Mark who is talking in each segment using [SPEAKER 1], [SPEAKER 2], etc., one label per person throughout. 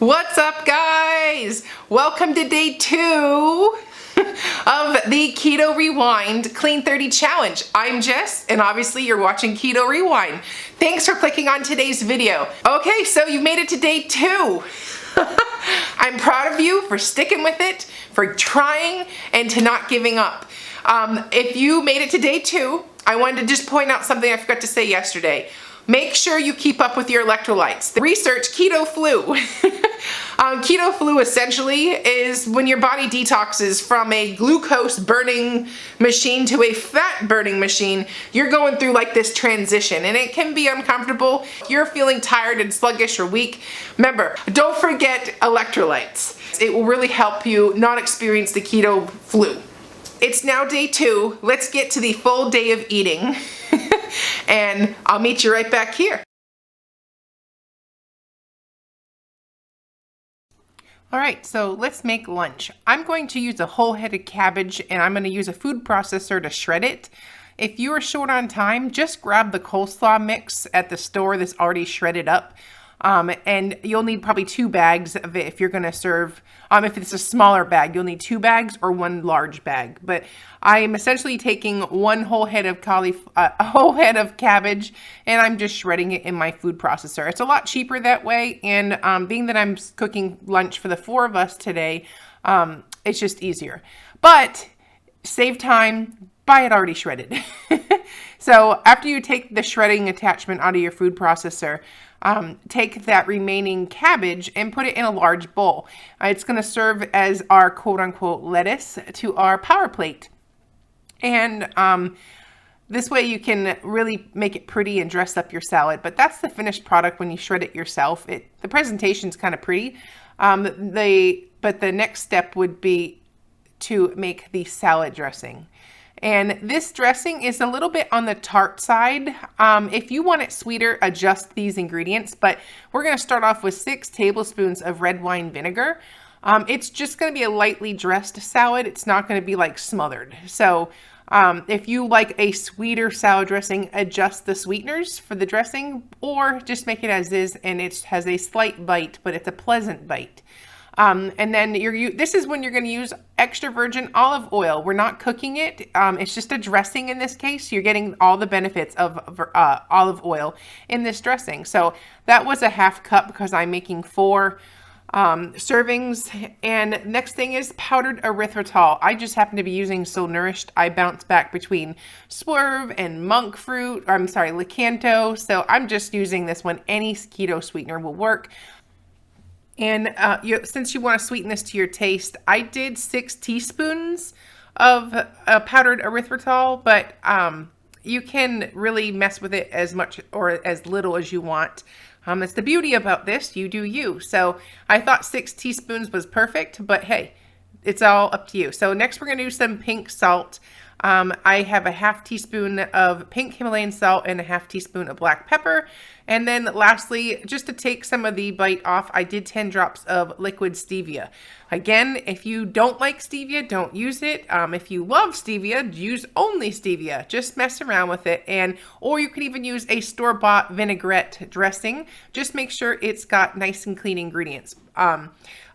[SPEAKER 1] What's up, guys? Welcome to day 2 of the Keto Rewind Clean 30 Challenge. I'm Jess, and obviously you're watching Keto Rewind. Thanks for clicking on today's video. Okay, so you made it to day 2. I'm proud of you for sticking with it, for trying, and to not giving up. If you made it to day 2, I wanted to just point out something I forgot to say yesterday. Make sure you keep up with your electrolytes. The research, keto flu. Keto flu essentially is when your body detoxes from a glucose burning machine to a fat burning machine. You're going through like this transition, and it can be uncomfortable. You're feeling tired and sluggish or weak. Remember, don't forget electrolytes. It will really help you not experience the keto flu. It's now day 2. Let's get to the full day of eating. And I'll meet you right back here. All right, so let's make lunch. I'm going to use a whole head of cabbage, and I'm going to use a food processor to shred it. If you are short on time, just grab the coleslaw mix at the store that's already shredded up. And you'll need probably 2 bags of it if you're going to serve. If it's a smaller bag, you'll need 2 bags or 1 large bag. But I am essentially taking 1 whole head of a whole head of cabbage, and I'm just shredding it in my food processor. It's a lot cheaper that way, and being that I'm cooking lunch for the 4 of us today, it's just easier. But save time, buy it already shredded. So after you take the shredding attachment out of your food processor, take that remaining cabbage and put it in a large bowl. It's going to serve as our quote-unquote lettuce to our power plate. And this way you can really make it pretty and dress up your salad. But that's the finished product when you shred it yourself. The presentation's kind of pretty. But the next step would be to make the salad dressing. And this dressing is a little bit on the tart side. If you want it sweeter, adjust these ingredients, but we're gonna start off with 6 tablespoons of red wine vinegar. It's just gonna be a lightly dressed salad. It's not gonna be like smothered. So if you like a sweeter salad dressing, adjust the sweeteners for the dressing, or just make it as is, and it has a slight bite, but it's a pleasant bite. And then this is when you're going to use extra virgin olive oil. We're not cooking it. It's just a dressing in this case. You're getting all the benefits of olive oil in this dressing. So that was a 1/2 cup because I'm making 4 servings. And next thing is powdered erythritol. I just happen to be using So Nourished. I bounce back between Swerve and monk fruit, or I'm sorry, Lakanto. So I'm just using this one. Any keto sweetener will work. And since you want to sweeten this to your taste, I did 6 teaspoons of powdered erythritol, but you can really mess with it as much or as little as you want. That's the beauty about this. You do you. So I thought 6 teaspoons was perfect, but hey, it's all up to you. So next we're going to do some pink salt. I have a 1/2 teaspoon of pink Himalayan salt and a 1/2 teaspoon of black pepper. And then lastly, just to take some of the bite off, I did 10 drops of liquid stevia. Again, if you don't like stevia, don't use it. If you love stevia, use only stevia. Just mess around with it. Or you could even use a store-bought vinaigrette dressing. Just make sure it's got nice and clean ingredients.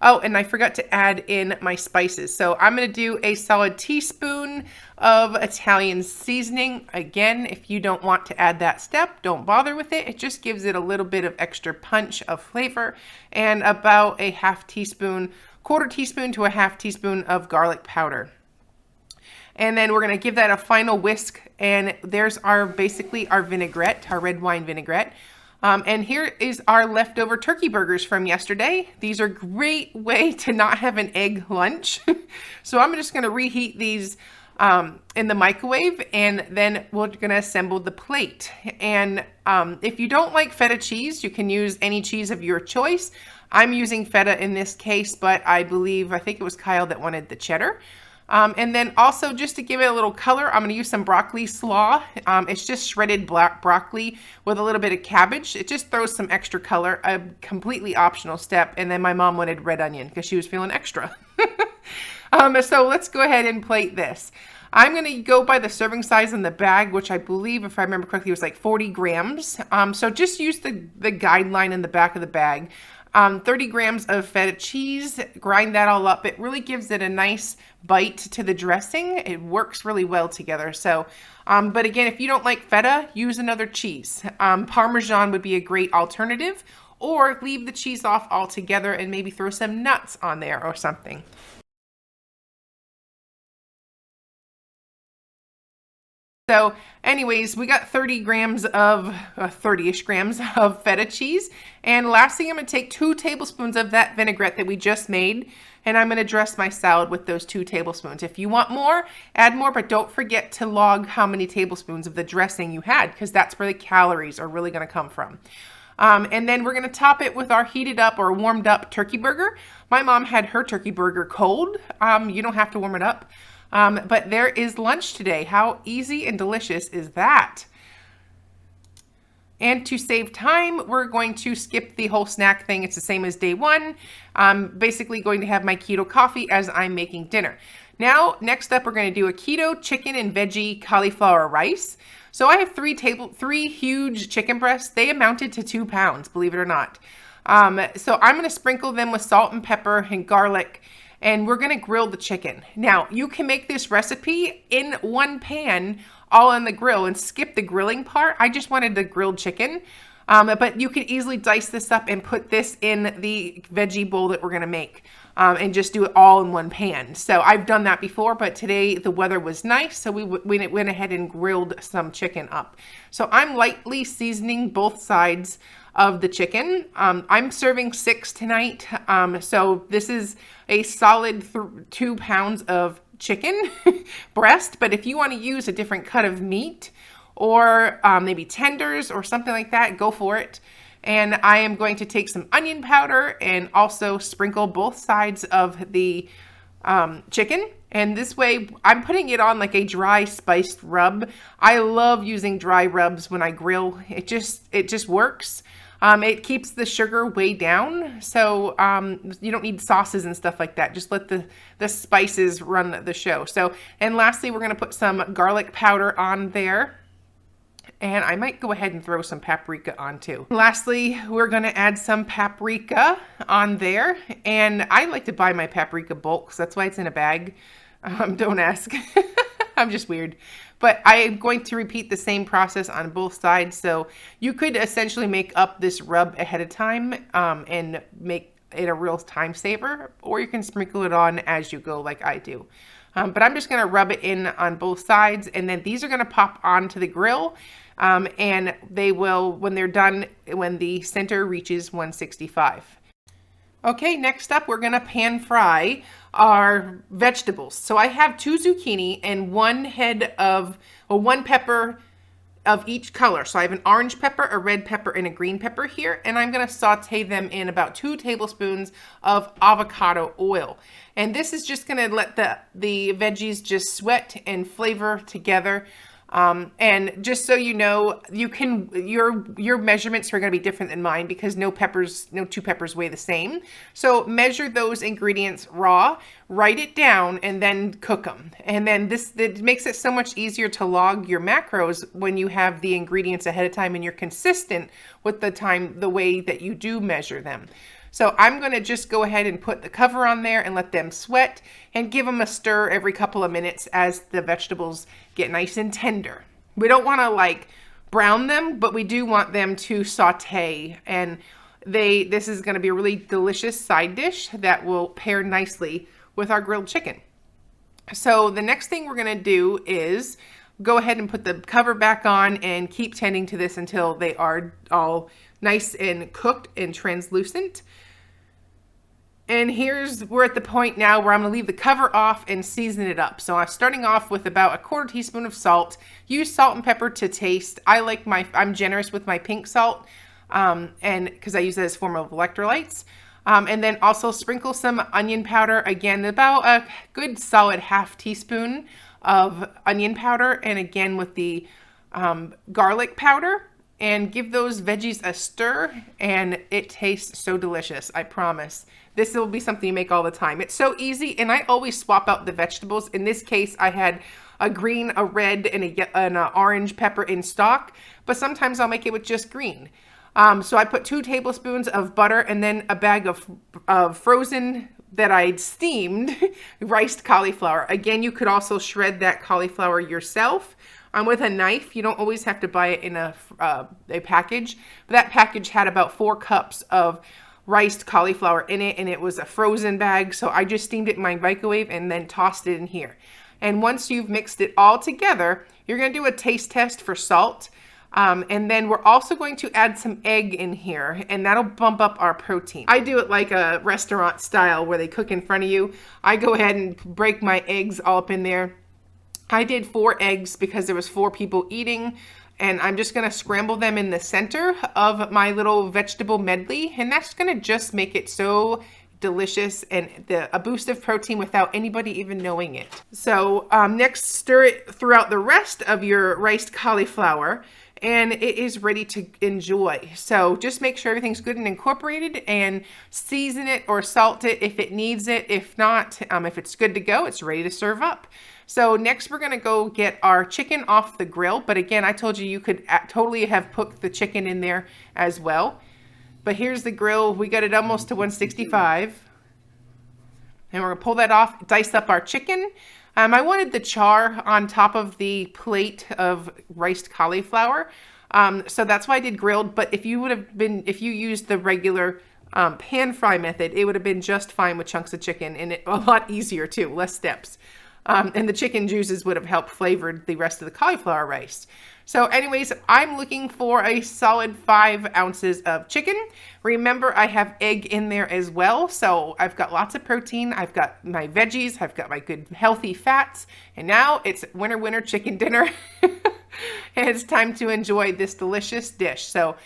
[SPEAKER 1] Oh, and I forgot to add in my spices. So I'm going to do a solid teaspoon of Italian seasoning. Again, if you don't want to add that step, don't bother with it. It just gives it a little bit of extra punch of flavor. And about a 1/2 teaspoon, 1/4 teaspoon to a 1/2 teaspoon of garlic powder. And then we're going to give that a final whisk. And there's basically our vinaigrette, our red wine vinaigrette. And here is our leftover turkey burgers from yesterday. These are a great way to not have an egg lunch. So I'm just going to reheat these in the microwave, and then we're going to assemble the plate. And if you don't like feta cheese, you can use any cheese of your choice. I'm using feta in this case, but I think it was Kyle that wanted the cheddar. And then also, just to give it a little color, I'm going to use some broccoli slaw. It's just shredded black broccoli with a little bit of cabbage. It just throws some extra color, a completely optional step. And then my mom wanted red onion because she was feeling extra. So let's go ahead and plate this. I'm going to go by the serving size in the bag, which I believe, if I remember correctly, was like 40 grams. So just use the guideline in the back of the bag. 30 grams of feta cheese, grind that all up. It really gives it a nice bite to the dressing. It works really well together. So, but again, if you don't like feta, use another cheese. Parmesan would be a great alternative, or leave the cheese off altogether and maybe throw some nuts on there or something. So anyways, we got 30 grams of, 30-ish grams of feta cheese. And lastly, I'm gonna take 2 tablespoons of that vinaigrette that we just made, and I'm gonna dress my salad with those 2 tablespoons. If you want more, add more, but don't forget to log how many tablespoons of the dressing you had, because that's where the calories are really gonna come from. And then we're gonna top it with our heated up or warmed up turkey burger. My mom had her turkey burger cold. You don't have to warm it up. But there is lunch today. How easy and delicious is that? And to save time, we're going to skip the whole snack thing. It's the same as day one. I'm basically going to have my keto coffee as I'm making dinner. Now, next up, we're going to do a keto chicken and veggie cauliflower rice. So I have three huge chicken breasts. They amounted to 2 pounds, believe it or not. So I'm going to sprinkle them with salt and pepper and garlic, and we're gonna grill the chicken. Now, you can make this recipe in one pan, all on the grill, and skip the grilling part. I just wanted the grilled chicken, but you can easily dice this up and put this in the veggie bowl that we're gonna make, and just do it all in one pan. So I've done that before, but today the weather was nice, so we went ahead and grilled some chicken up. So I'm lightly seasoning both sides of the chicken. I'm serving 6 tonight, so this is a solid 2 pounds of chicken breast, but if you want to use a different cut of meat or maybe tenders or something like that, go for it. And I am going to take some onion powder and also sprinkle both sides of the chicken. And this way, I'm putting it on like a dry spiced rub. I love using dry rubs when I grill. It just works. It keeps the sugar way down, so you don't need sauces and stuff like that. Just let the spices run the show. So, and lastly, we're going to put some garlic powder on there. And I might go ahead and throw some paprika on too. Lastly, we're going to add some paprika on there. And I like to buy my paprika bulk, so that's why it's in a bag. Don't ask. I'm just weird. But I am going to repeat the same process on both sides. So you could essentially make up this rub ahead of time and make it a real time saver, or you can sprinkle it on as you go like I do. But I'm just going to rub it in on both sides, and then these are going to pop onto the grill, and they will, when they're done, when the center reaches 165. Okay, next up, we're going to pan fry our vegetables. So I have 2 zucchini and 1 head of, or 1 pepper of each color. So I have an orange pepper, a red pepper, and a green pepper here, and I'm going to saute them in about 2 tablespoons of avocado oil. And this is just going to let the veggies just sweat and flavor together. And just so you know, you can, your measurements are going to be different than mine because no 2 peppers weigh the same. So measure those ingredients raw, write it down, and then cook them. And then it makes it so much easier to log your macros when you have the ingredients ahead of time and you're consistent with the way that you do measure them. So I'm going to just go ahead and put the cover on there and let them sweat and give them a stir every couple of minutes as the vegetables get nice and tender. We don't want to like brown them, but we do want them to saute, and this is going to be a really delicious side dish that will pair nicely with our grilled chicken. So the next thing we're going to do is go ahead and put the cover back on and keep tending to this until they are all nice and cooked and translucent. And we're at the point now where I'm gonna leave the cover off and season it up. So I'm starting off with about 1/4 teaspoon of salt. Use salt and pepper to taste. I'm generous with my pink salt, and because I use that as a form of electrolytes. And then also sprinkle some onion powder, again, about a good solid 1/2 teaspoon of onion powder, and again with the garlic powder. And give those veggies a stir, and it tastes so delicious, I promise. This will be something you make all the time. It's so easy, and I always swap out the vegetables. In this case, I had a green, a red, and an orange pepper in stock, but sometimes I'll make it with just green. So I put 2 tablespoons of butter and then a bag of frozen that I'd steamed riced cauliflower. Again, you could also shred that cauliflower yourself with a knife. You don't always have to buy it in a package. But that package had about 4 cups of riced cauliflower in it, and it was a frozen bag. So I just steamed it in my microwave and then tossed it in here. And once you've mixed it all together, you're going to do a taste test for salt. And then we're also going to add some egg in here, and that'll bump up our protein. I do it like a restaurant style where they cook in front of you. I go ahead and break my eggs all up in there. I did 4 eggs because there was 4 people eating, and I'm just going to scramble them in the center of my little vegetable medley, and that's going to just make it so delicious and a boost of protein without anybody even knowing it. So next, stir it throughout the rest of your riced cauliflower, and it is ready to enjoy. So just make sure everything's good and incorporated, and season it or salt it if it needs it. If not, if it's good to go, it's ready to serve up. So next we're gonna go get our chicken off the grill. But again, I told you you could totally have put the chicken in there as well. But here's the grill. We got it almost to 165. And we're gonna pull that off, dice up our chicken. I wanted the char on top of the plate of riced cauliflower. So that's why I did grilled. But if you used the regular pan fry method, it would have been just fine with chunks of chicken, and a lot easier too, less steps. And the chicken juices would have helped flavored the rest of the cauliflower rice. So anyways, I'm looking for a solid 5 ounces of chicken. Remember, I have egg in there as well. So I've got lots of protein. I've got my veggies. I've got my good healthy fats. And now it's winter chicken dinner. And it's time to enjoy this delicious dish. So,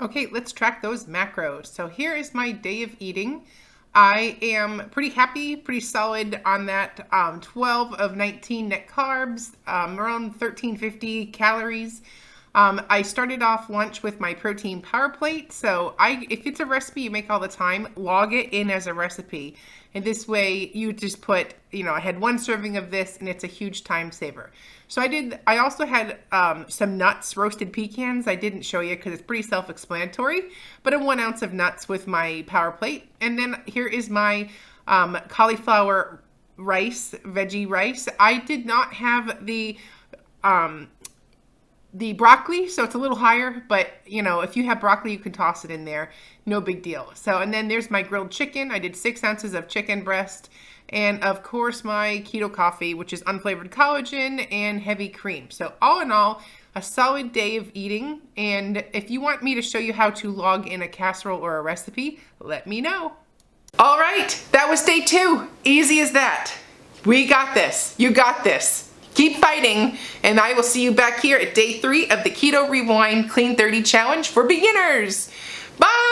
[SPEAKER 1] okay, let's track those macros. So here is my day of eating. I am pretty happy, pretty solid on that 12 of 19 net carbs, around 1350 calories. I started off lunch with my protein power plate. So if it's a recipe you make all the time, log it in as a recipe. And this way you just put, I had 1 serving of this, and it's a huge time saver. So I also had some nuts, roasted pecans. I didn't show you because it's pretty self-explanatory, but 1 ounce of nuts with my power plate. And then here is my cauliflower rice, veggie rice. I did not have the broccoli, so it's a little higher, but if you have broccoli, you can toss it in there. No big deal. So, and then there's my grilled chicken. I did 6 ounces of chicken breast, and of course my keto coffee, which is unflavored collagen and heavy cream. So all in all, a solid day of eating. And if you want me to show you how to log in a casserole or a recipe, let me know. All right, that was day 2. Easy as that. We got this. You got this. Keep fighting, and I will see you back here at day 3 of the Keto Rewind Clean 30 Challenge for beginners. Bye!